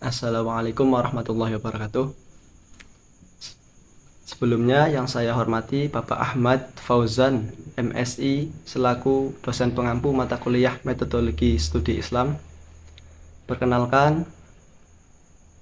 Assalamualaikum warahmatullahi wabarakatuh. Sebelumnya yang saya hormati Bapak Ahmad Fauzan, MSI, selaku dosen pengampu mata kuliah Metodologi Studi Islam. Perkenalkan,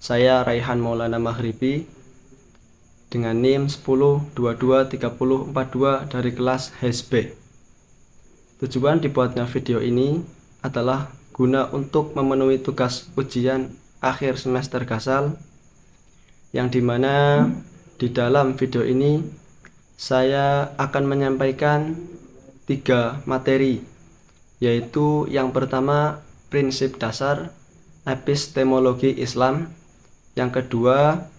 saya Raihan Maulana Maghribi dengan NIM 10223042 dari kelas HSB. Tujuan dibuatnya video ini adalah guna untuk memenuhi tugas ujian akhir semester Gasal, yang dimana di dalam video ini saya akan menyampaikan 3 materi, yaitu yang pertama prinsip dasar epistemologi Islam, yang kedua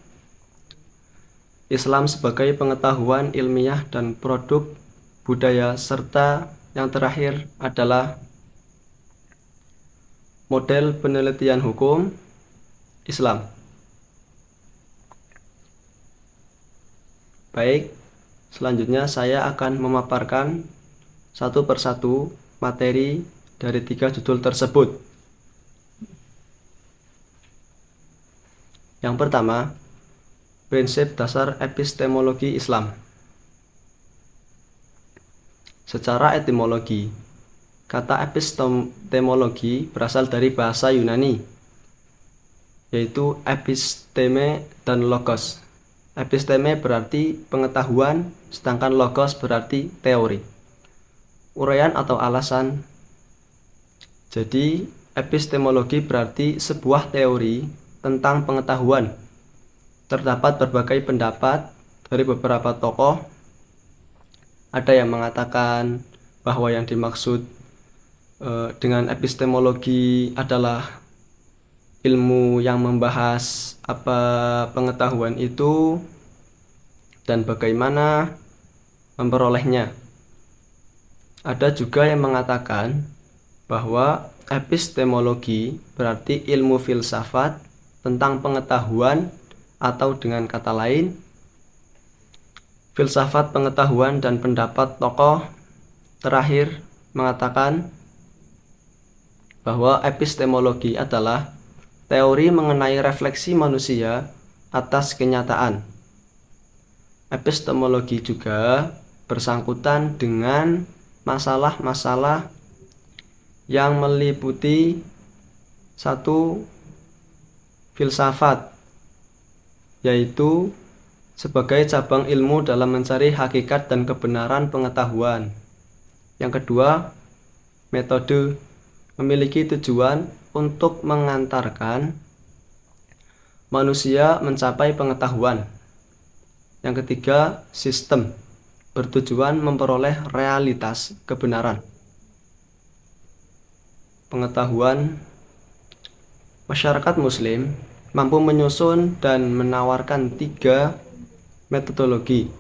Islam sebagai pengetahuan ilmiah dan produk budaya, serta yang terakhir adalah model penelitian hukum Islam. Baik, selanjutnya saya akan memaparkan satu persatu materi dari 3 judul tersebut. Yang pertama, prinsip dasar epistemologi Islam. Secara etimologi, kata epistemologi berasal dari bahasa Yunani, yaitu episteme dan logos. Episteme berarti pengetahuan, sedangkan logos berarti teori. Uraian atau alasan. Jadi, epistemologi berarti sebuah teori tentang pengetahuan. Terdapat berbagai pendapat dari beberapa tokoh. Ada yang mengatakan bahwa yang dimaksud dengan epistemologi adalah ilmu yang membahas apa pengetahuan itu dan bagaimana memperolehnya. Ada juga yang mengatakan bahwa epistemologi berarti ilmu filsafat tentang pengetahuan, atau dengan kata lain, filsafat pengetahuan. Dan pendapat tokoh terakhir mengatakan bahwa epistemologi adalah teori mengenai refleksi manusia atas kenyataan. Epistemologi juga bersangkutan dengan masalah-masalah yang meliputi satu filsafat, yaitu sebagai cabang ilmu dalam mencari hakikat dan kebenaran pengetahuan. Yang kedua, metode memiliki tujuan untuk mengantarkan manusia mencapai pengetahuan. Yang ketiga, sistem bertujuan memperoleh realitas kebenaran pengetahuan. Masyarakat Muslim mampu menyusun dan menawarkan 3 metodologi.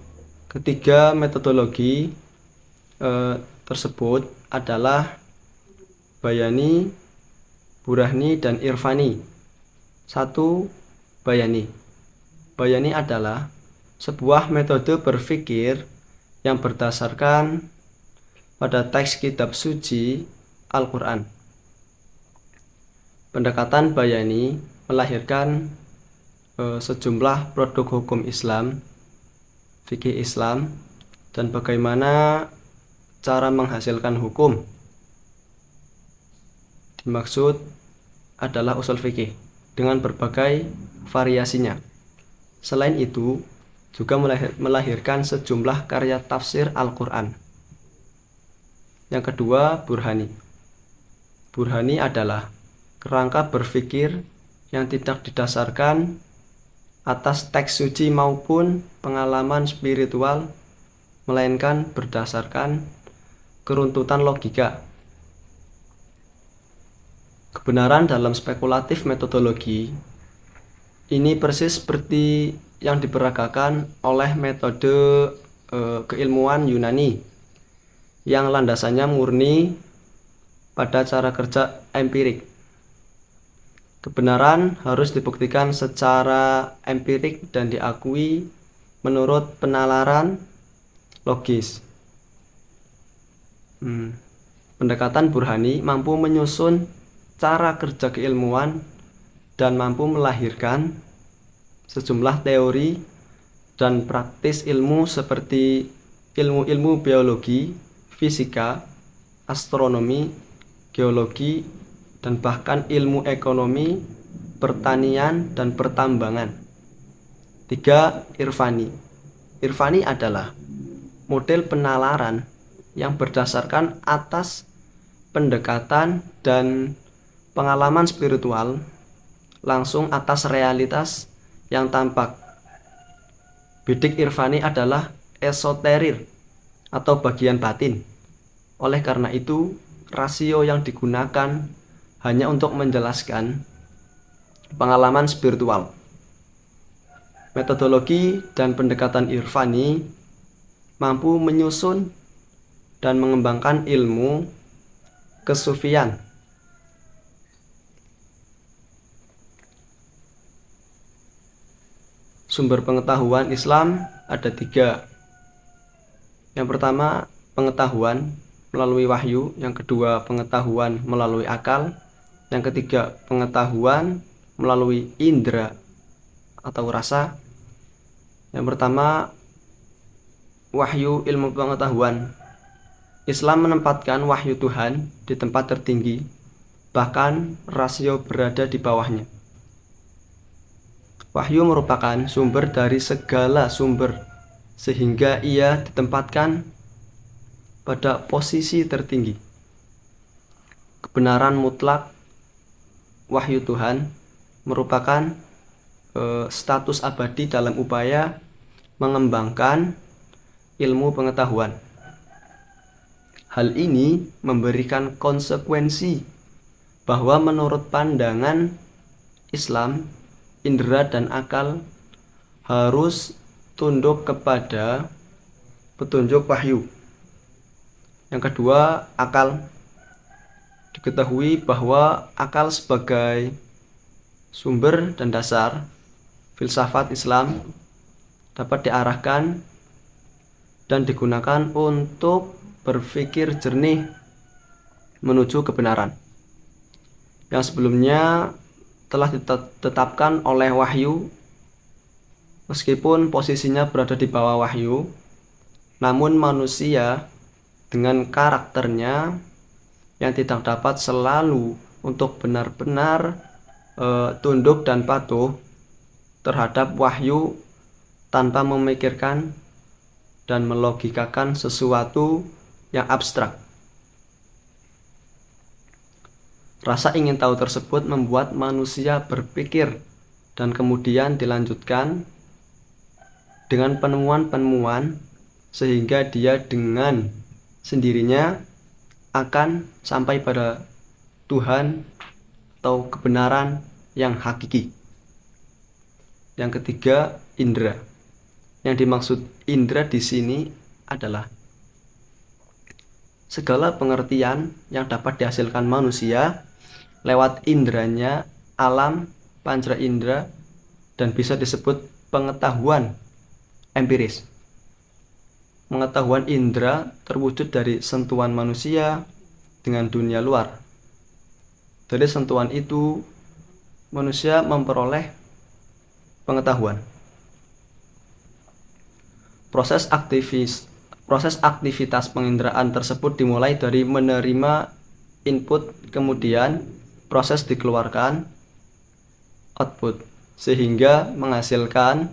Ketiga metodologi tersebut adalah Bayani, Burhani, dan Irfani. 1. Bayani. Bayani adalah sebuah metode berpikir yang berdasarkan pada teks kitab suci Al-Quran. Pendekatan Bayani melahirkan sejumlah produk hukum Islam, fikih Islam, dan bagaimana cara menghasilkan hukum. Dimaksud adalah usul fikih dengan berbagai variasinya. Selain itu, juga melahirkan sejumlah karya tafsir Al-Quran. Yang kedua, Burhani. Burhani adalah kerangka berpikir yang tidak didasarkan atas teks suci maupun pengalaman spiritual, melainkan berdasarkan keruntutan logika. Kebenaran dalam spekulatif metodologi ini persis seperti yang diperagakan oleh metode keilmuan Yunani, yang landasannya murni pada cara kerja empirik. Kebenaran harus dibuktikan secara empirik dan diakui menurut penalaran logis. Pendekatan Burhani mampu menyusun cara kerja keilmuan dan mampu melahirkan sejumlah teori dan praktis ilmu seperti ilmu-ilmu biologi, fisika, astronomi, geologi, dan bahkan ilmu ekonomi, pertanian, dan pertambangan. 3. Irfani. Irfani adalah model penalaran yang berdasarkan atas pendekatan dan pengalaman spiritual langsung atas realitas yang tampak. Bidik irfani adalah esoterir atau bagian batin. Oleh karena itu, rasio yang digunakan hanya untuk menjelaskan pengalaman spiritual. Metodologi dan pendekatan irfani mampu menyusun dan mengembangkan ilmu kesufian. Sumber pengetahuan Islam ada 3. Yang pertama, pengetahuan melalui wahyu. Yang kedua, pengetahuan melalui akal. Yang ketiga, pengetahuan melalui indera atau rasa. Yang pertama, wahyu ilmu pengetahuan. Islam menempatkan wahyu Tuhan di tempat tertinggi, bahkan rasio berada di bawahnya. Wahyu merupakan sumber dari segala sumber, sehingga ia ditempatkan pada posisi tertinggi. Kebenaran mutlak wahyu Tuhan merupakan status abadi dalam upaya mengembangkan ilmu pengetahuan. Hal ini memberikan konsekuensi bahwa menurut pandangan Islam, indera dan akal harus tunduk kepada petunjuk wahyu. Yang kedua, akal. Diketahui bahwa akal sebagai sumber dan dasar filsafat Islam dapat diarahkan dan digunakan untuk berpikir jernih menuju kebenaran yang sebelumnya telah ditetapkan oleh wahyu. Meskipun posisinya berada di bawah wahyu, namun manusia dengan karakternya yang tidak dapat selalu untuk benar-benar tunduk dan patuh terhadap wahyu tanpa memikirkan dan melogikakan sesuatu yang abstrak. Rasa ingin tahu tersebut membuat manusia berpikir dan kemudian dilanjutkan dengan penemuan-penemuan sehingga dia dengan sendirinya akan sampai pada Tuhan atau kebenaran yang hakiki. Yang ketiga, indera. Yang dimaksud indera di sini adalah segala pengertian yang dapat dihasilkan manusia lewat inderanya, alam, panca indera, dan bisa disebut pengetahuan empiris. Pengetahuan indera terwujud dari sentuhan manusia dengan dunia luar. Dari sentuhan itu, manusia memperoleh pengetahuan. Proses aktivitas penginderaan tersebut dimulai dari menerima input, kemudian proses dikeluarkan output, sehingga menghasilkan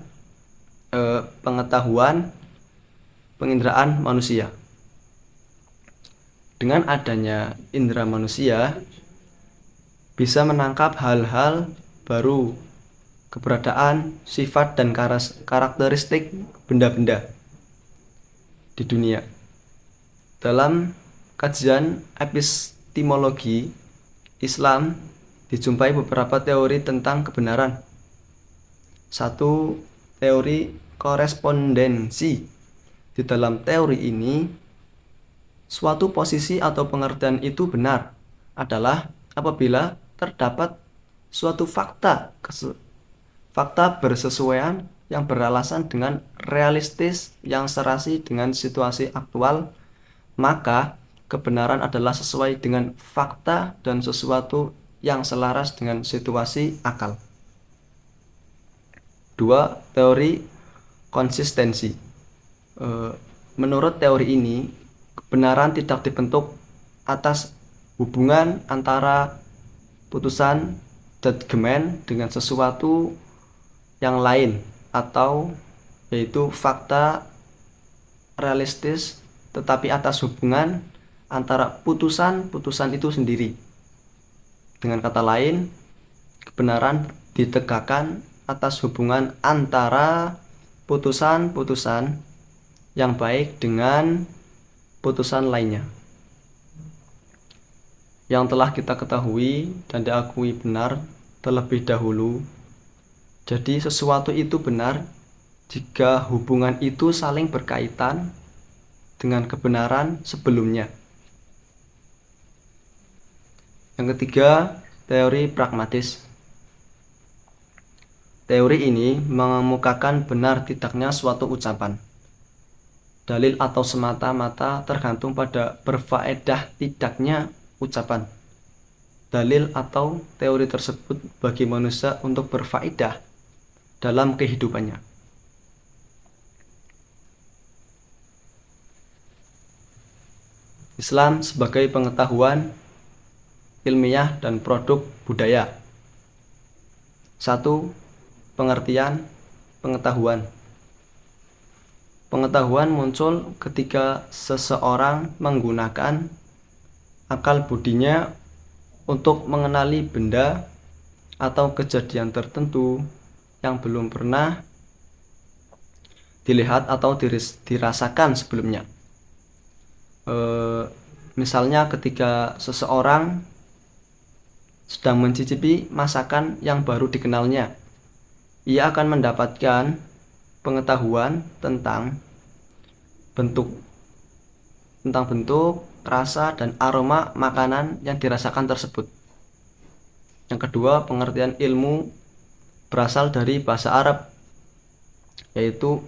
pengetahuan penginderaan manusia. Dengan adanya indera manusia bisa menangkap hal-hal baru, keberadaan, sifat, dan karakteristik benda-benda di dunia. Dalam kajian epistemologi Islam dijumpai beberapa teori tentang kebenaran. 1. Teori korespondensi. Di dalam teori ini, suatu posisi atau pengertian itu benar adalah apabila terdapat suatu fakta bersesuaian yang beralasan dengan realistis yang serasi dengan situasi aktual, maka kebenaran adalah sesuai dengan fakta dan sesuatu yang selaras dengan situasi akal. 2. Teori konsistensi. Menurut teori ini, kebenaran tidak dibentuk atas hubungan antara putusan judgement dengan sesuatu yang lain, atau yaitu fakta realistis, tetapi atas hubungan antara putusan-putusan itu sendiri. Dengan kata lain, kebenaran ditegakkan atas hubungan antara putusan-putusan yang baik dengan putusan lainnya yang telah kita ketahui dan diakui benar terlebih dahulu. Jadi sesuatu itu benar jika hubungan itu saling berkaitan dengan kebenaran sebelumnya. Yang ketiga, teori pragmatis. Teori ini mengemukakan benar tidaknya suatu ucapan, dalil atau semata-mata tergantung pada berfaedah tidaknya ucapan, dalil atau teori tersebut bagi manusia untuk berfaedah dalam kehidupannya. Islam sebagai pengetahuan ilmiah dan produk budaya. 1. Pengertian pengetahuan. Pengetahuan muncul ketika seseorang menggunakan akal budinya untuk mengenali benda atau kejadian tertentu yang belum pernah dilihat atau dirasakan sebelumnya. Misalnya ketika seseorang sedang mencicipi masakan yang baru dikenalnya, ia akan mendapatkan pengetahuan tentang bentuk, rasa, dan aroma makanan yang dirasakan tersebut. Yang kedua, pengertian ilmu berasal dari bahasa Arab, yaitu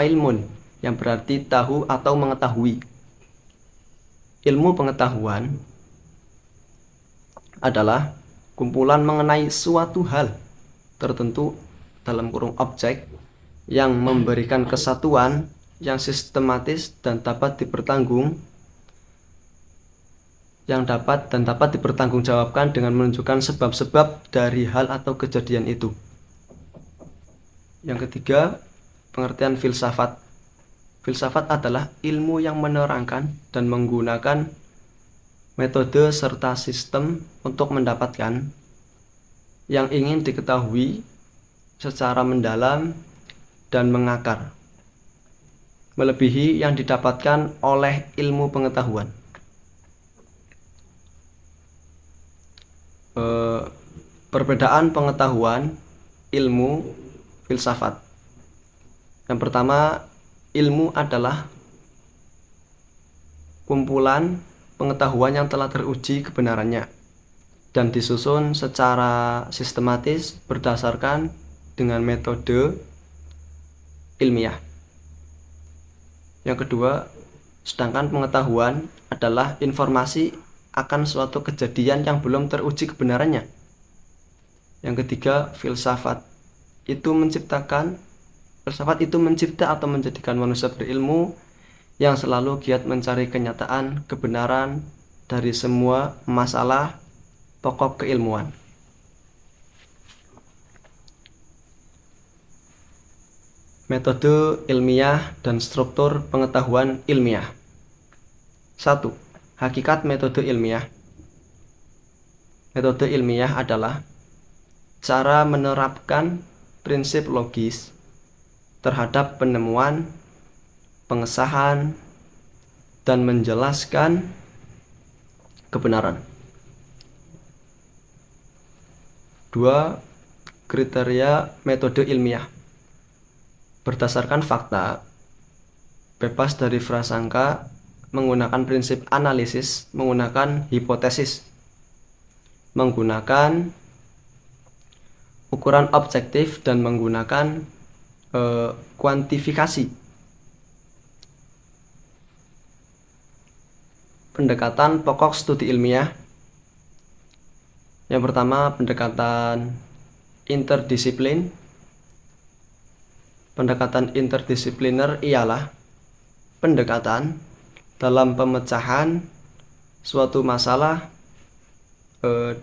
ilmun, yang berarti tahu atau mengetahui. Ilmu pengetahuan adalah kumpulan mengenai suatu hal tertentu dalam kurung objek yang memberikan kesatuan yang sistematis dan dapat dipertanggungjawabkan dengan menunjukkan sebab-sebab dari hal atau kejadian itu. Yang ketiga, pengertian filsafat. Filsafat adalah ilmu yang menerangkan dan menggunakan metode serta sistem untuk mendapatkan yang ingin diketahui secara mendalam dan mengakar, melebihi yang didapatkan oleh ilmu pengetahuan. Perbedaan pengetahuan, ilmu, filsafat. Yang pertama, ilmu adalah kumpulan pengetahuan yang telah teruji kebenarannya dan disusun secara sistematis berdasarkan dengan metode ilmiah. Yang kedua, sedangkan pengetahuan adalah informasi akan suatu kejadian yang belum teruji kebenarannya. Yang ketiga, filsafat itu mencipta atau menjadikan manusia berilmu yang selalu giat mencari kenyataan kebenaran dari semua masalah pokok keilmuan. Metode ilmiah dan struktur pengetahuan ilmiah. 1. Hakikat metode ilmiah. Metode ilmiah adalah cara menerapkan prinsip logis terhadap penemuan, pengesahan, dan menjelaskan kebenaran. 2. Kriteria metode ilmiah. Berdasarkan fakta, bebas dari prasangka, menggunakan prinsip analisis, menggunakan hipotesis, menggunakan ukuran objektif, dan menggunakan kuantifikasi. Pendekatan pokok studi ilmiah. Yang pertama, pendekatan interdisiplin. Pendekatan interdisipliner ialah pendekatan dalam pemecahan suatu masalah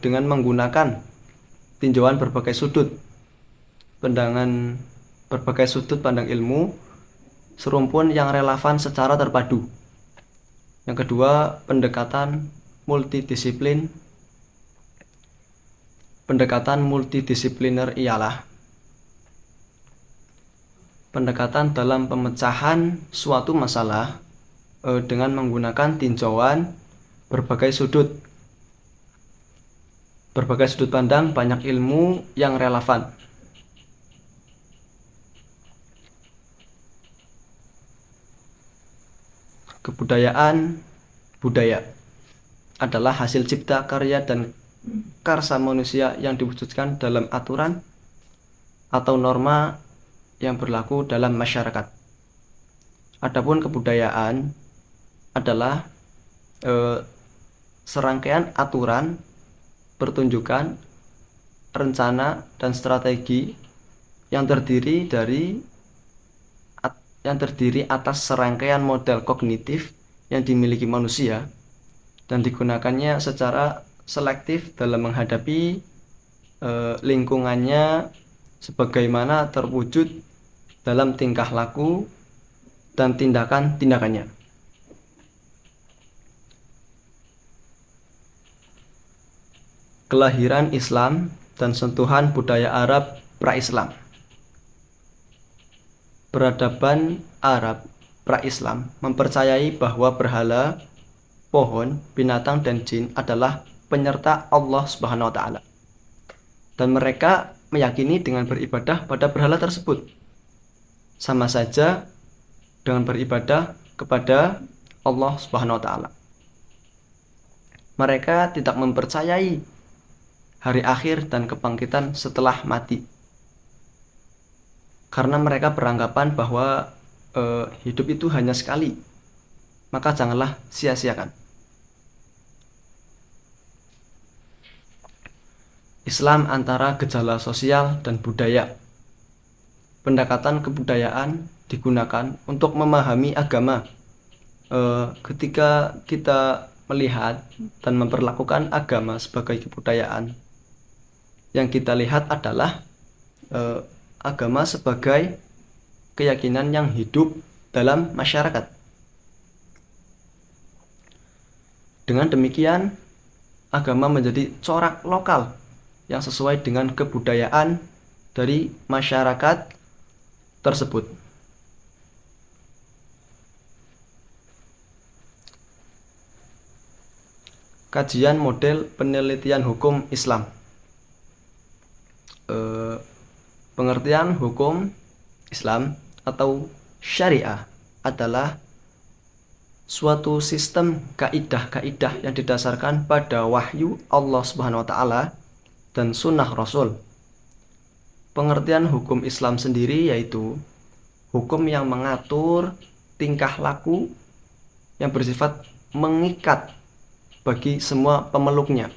dengan menggunakan tinjauan berbagai sudut, pandangan berbagai sudut pandang ilmu, serumpun yang relevan secara terpadu. Yang kedua, pendekatan multidisiplin. Pendekatan multidisipliner ialah pendekatan dalam pemecahan suatu masalah dengan menggunakan tinjauan berbagai sudut pandang banyak ilmu yang relevan. Kebudayaan, budaya adalah hasil cipta karya dan karsa manusia yang diwujudkan dalam aturan atau norma yang berlaku dalam masyarakat. Adapun kebudayaan adalah serangkaian aturan, pertunjukan, rencana, dan strategi yang terdiri atas serangkaian model kognitif yang dimiliki manusia dan digunakannya secara selektif dalam menghadapi lingkungannya sebagaimana terwujud dalam tingkah laku dan tindakan-tindakannya. Kelahiran Islam dan sentuhan budaya Arab pra-Islam. Peradaban Arab pra-Islam mempercayai bahwa berhala, pohon, binatang, dan jin adalah penyerta Allah Subhanahu wa Ta'ala, dan mereka meyakini dengan beribadah pada berhala tersebut sama saja dengan beribadah kepada Allah Subhanahu wa Ta'ala. Mereka tidak mempercayai hari akhir dan kebangkitan setelah mati, karena mereka beranggapan bahwa hidup itu hanya sekali, maka janganlah sia-siakan. Islam antara gejala sosial dan budaya. Pendekatan kebudayaan digunakan untuk memahami agama. Ketika kita melihat dan memperlakukan agama sebagai kebudayaan, yang kita lihat adalah agama sebagai keyakinan yang hidup dalam masyarakat. Dengan demikian, agama menjadi corak lokal yang sesuai dengan kebudayaan dari masyarakat tersebut. Kajian model penelitian hukum Islam. Pengertian hukum Islam atau syariah adalah suatu sistem kaidah-kaidah yang didasarkan pada wahyu Allah Subhanahu wa Ta'ala dan sunnah Rasul. Pengertian hukum Islam sendiri yaitu hukum yang mengatur tingkah laku yang bersifat mengikat bagi semua pemeluknya.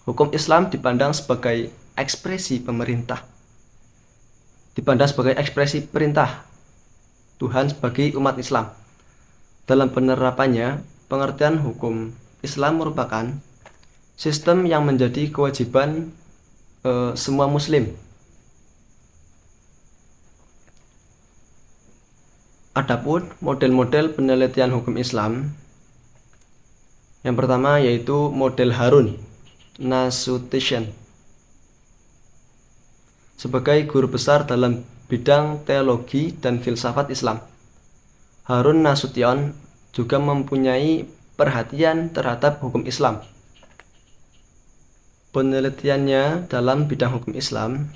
Hukum Islam dipandang sebagai ekspresi pemerintah, dipandang sebagai ekspresi perintah Tuhan bagi umat Islam. Dalam penerapannya, pengertian hukum Islam merupakan sistem yang menjadi kewajiban semua muslim. Adapun model-model penelitian hukum Islam, yang pertama yaitu model Harun Nasution. Sebagai guru besar dalam bidang teologi dan filsafat Islam, Harun Nasution juga mempunyai perhatian terhadap hukum Islam. Penelitiannya dalam bidang hukum Islam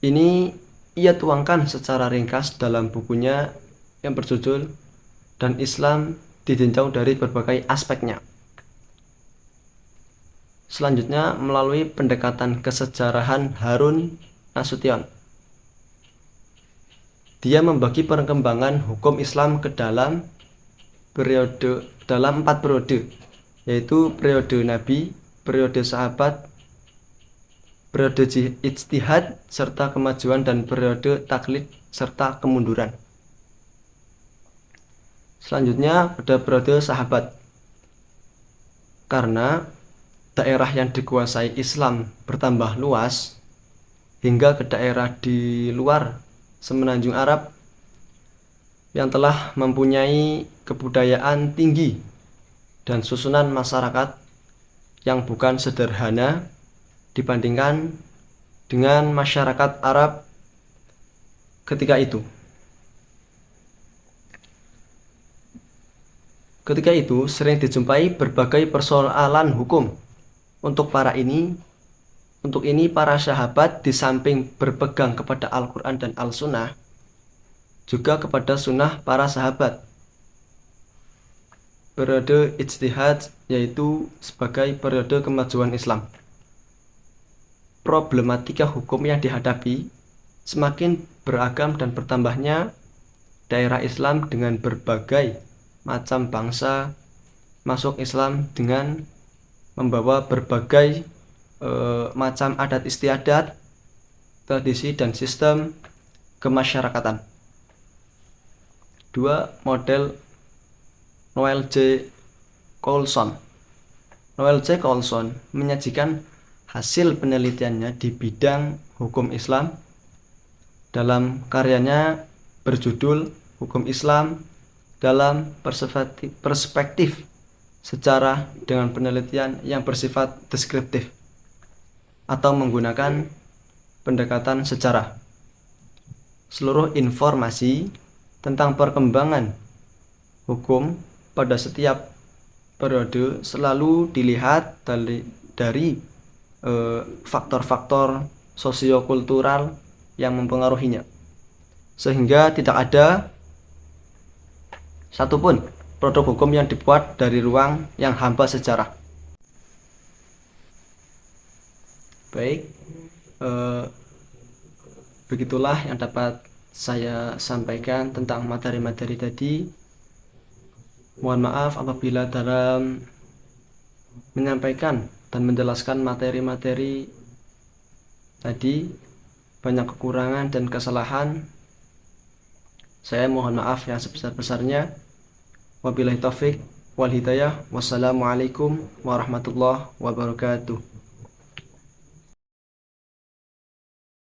ini ia tuangkan secara ringkas dalam bukunya yang berjudul "Dan Islam Ditinjau dari Berbagai Aspeknya". Selanjutnya, melalui pendekatan kesejarahan Harun Nasution, dia membagi perkembangan hukum Islam ke dalam 4 periode. yaitu periode Nabi, periode sahabat, periode ijtihad serta kemajuan, dan periode taklid serta kemunduran. Selanjutnya pada periode sahabat. Karena daerah yang dikuasai Islam bertambah luas hingga ke daerah di luar semenanjung Arab yang telah mempunyai kebudayaan tinggi dan susunan masyarakat yang bukan sederhana dibandingkan dengan masyarakat Arab ketika itu. Ketika itu sering dijumpai berbagai persoalan hukum. Untuk ini para sahabat di samping berpegang kepada Al-Quran dan Al-Sunnah, juga kepada sunnah para sahabat. Periode ijtihad yaitu sebagai periode kemajuan Islam. Problematika hukum yang dihadapi semakin beragam dan bertambahnya daerah Islam dengan berbagai macam bangsa masuk Islam dengan membawa berbagai macam adat istiadat, tradisi, dan sistem kemasyarakatan. 2. Model Noel J. Coulson. Noel J. Coulson menyajikan hasil penelitiannya di bidang hukum Islam dalam karyanya berjudul Hukum Islam dalam perspektif sejarah dengan penelitian yang bersifat deskriptif atau menggunakan pendekatan sejarah. Seluruh informasi tentang perkembangan hukum pada setiap periode selalu dilihat dari faktor-faktor sosiokultural yang mempengaruhinya, sehingga tidak ada satupun produk hukum yang dibuat dari ruang yang hampa sejarah. Baik, begitulah yang dapat saya sampaikan tentang materi-materi tadi. Mohon maaf apabila dalam menyampaikan dan menjelaskan materi-materi tadi banyak kekurangan dan kesalahan. Saya mohon maaf yang sebesar-besarnya. Wabillahi taufik wal hidayah. Wassalamualaikum warahmatullahi wabarakatuh.